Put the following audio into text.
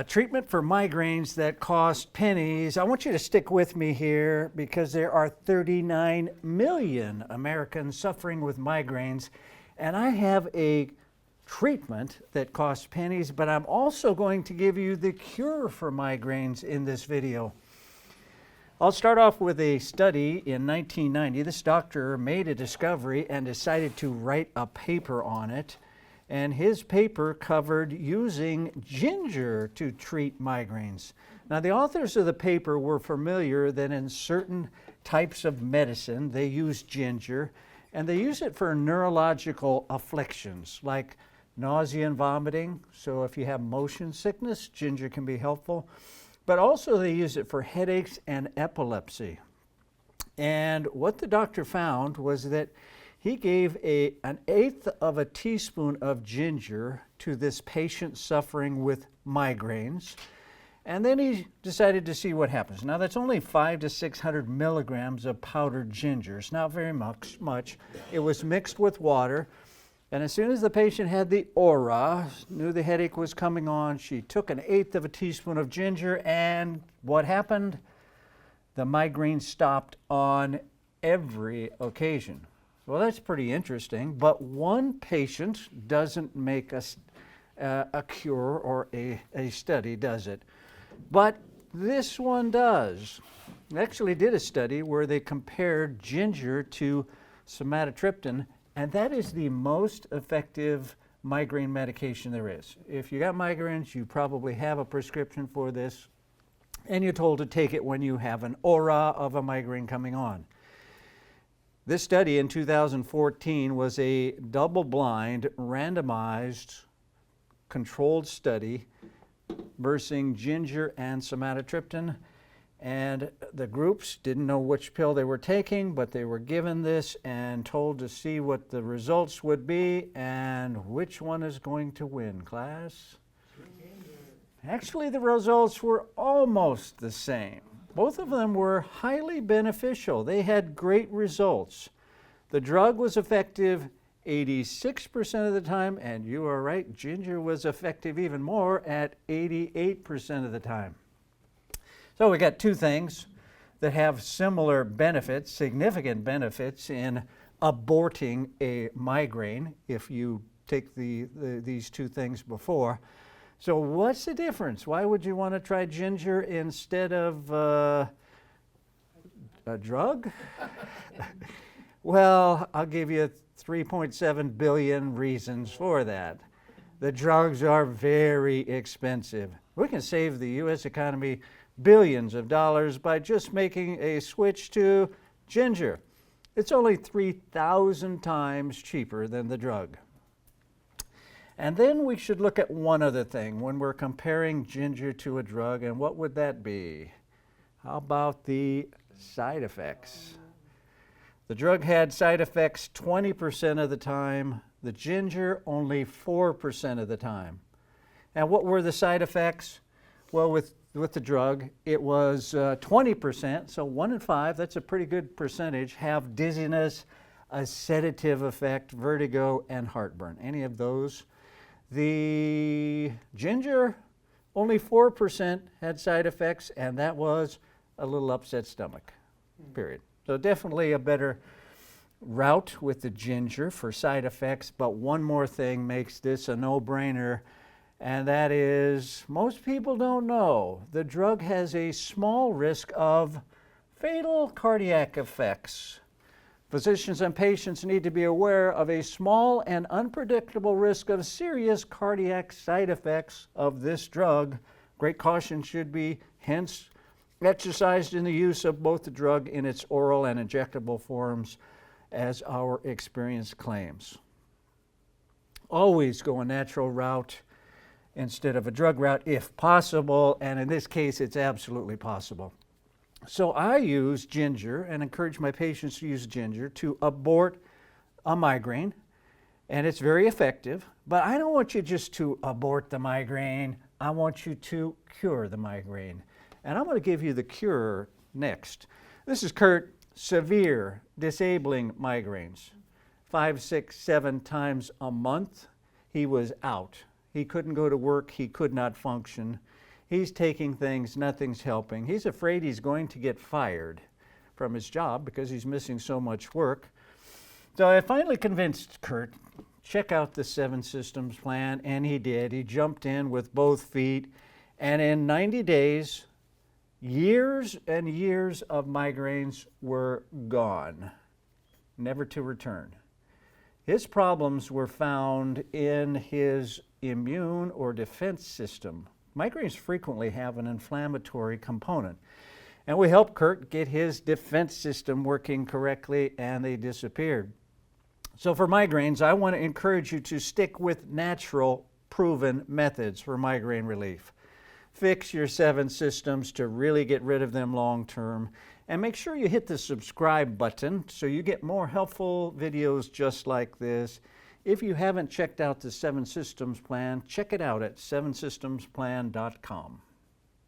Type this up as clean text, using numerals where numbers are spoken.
A treatment for migraines that cost pennies. I want you to stick with me here because there are 39 million Americans suffering with migraines, and I have a treatment that costs pennies, but I'm also going to give you the cure for migraines in this video. I'll start off with a study in 1990. This doctor made a discovery and decided to write a paper on it. And his paper covered using ginger to treat migraines. Now, the authors of the paper were familiar that in certain types of medicine, they use ginger, and they use it for neurological afflictions like nausea and vomiting. So if you have motion sickness, ginger can be helpful. But also they use it for headaches and epilepsy. And what the doctor found was that he gave an eighth of a teaspoon of ginger to this patient suffering with migraines, and then he decided to see what happens. Now that's only 500 to 600 milligrams of powdered ginger. It's not very much. It was mixed with water, and as soon as the patient had the aura, knew the headache was coming on, she took an eighth of a teaspoon of ginger, and what happened? The migraine stopped on every occasion. Well, that's pretty interesting, but one patient doesn't make a cure or a study, does it? But this one does. They actually did a study where they compared ginger to somatotriptan, and that is the most effective migraine medication there is. If you got migraines, you probably have a prescription for this, and you're told to take it when you have an aura of a migraine coming on. This study in 2014 was a double-blind, randomized, controlled study versus ginger and somatotriptan. And the groups didn't know which pill they were taking, but they were given this and told to see what the results would be and which one is going to win, class. Actually, the results were almost the same. Both of them were highly beneficial. They had great results. The drug was effective 86% of the time, and you are right, ginger was effective even more at 88% of the time. So we got two things that have similar benefits, significant benefits in aborting a migraine if you take these two things before. So what's the difference? Why would you want to try ginger instead of a drug? Well, I'll give you 3.7 billion reasons for that. The drugs are very expensive. We can save the U.S. economy billions of dollars by just making a switch to ginger. It's only 3,000 times cheaper than the drug. And then we should look at one other thing when we're comparing ginger to a drug, and what would that be? How about the side effects? The drug had side effects 20% of the time, the ginger only 4% of the time. And what were the side effects? Well, with the drug, it was 20%, so 1 in 5, that's a pretty good percentage, have dizziness, a sedative effect, vertigo, and heartburn. Any of those? The ginger, only 4% had side effects, and that was a little upset stomach, period. So definitely a better route with the ginger for side effects, but one more thing makes this a no-brainer, and that is most people don't know the drug has a small risk of fatal cardiac effects. Physicians and patients need to be aware of a small and unpredictable risk of serious cardiac side effects of this drug. Great caution should be hence exercised in the use of both the drug in its oral and injectable forms, as our experience claims. Always go a natural route instead of a drug route if possible, and in this case it's absolutely possible. So I use ginger and encourage my patients to use ginger to abort a migraine, and it's very effective, but I don't want you just to abort the migraine, I want you to cure the migraine. And I'm going to give you the cure next. This is Kurt. Severe, disabling migraines. 5, 6, 7 times a month, he was out. He couldn't go to work. He could not function. He's taking things, nothing's helping. He's afraid he's going to get fired from his job because he's missing so much work. So I finally convinced Kurt, check out the 7 Systems plan, and he did. He jumped in with both feet, and in 90 days, years and years of migraines were gone, never to return. His problems were found in his immune or defense system. Migraines frequently have an inflammatory component. And we helped Kurt get his defense system working correctly, and they disappeared. So for migraines, I want to encourage you to stick with natural, proven methods for migraine relief. Fix your 7 systems to really get rid of them long term. And make sure you hit the subscribe button so you get more helpful videos just like this. If you haven't checked out the 7 Systems plan, check it out at 7systemsplan.com.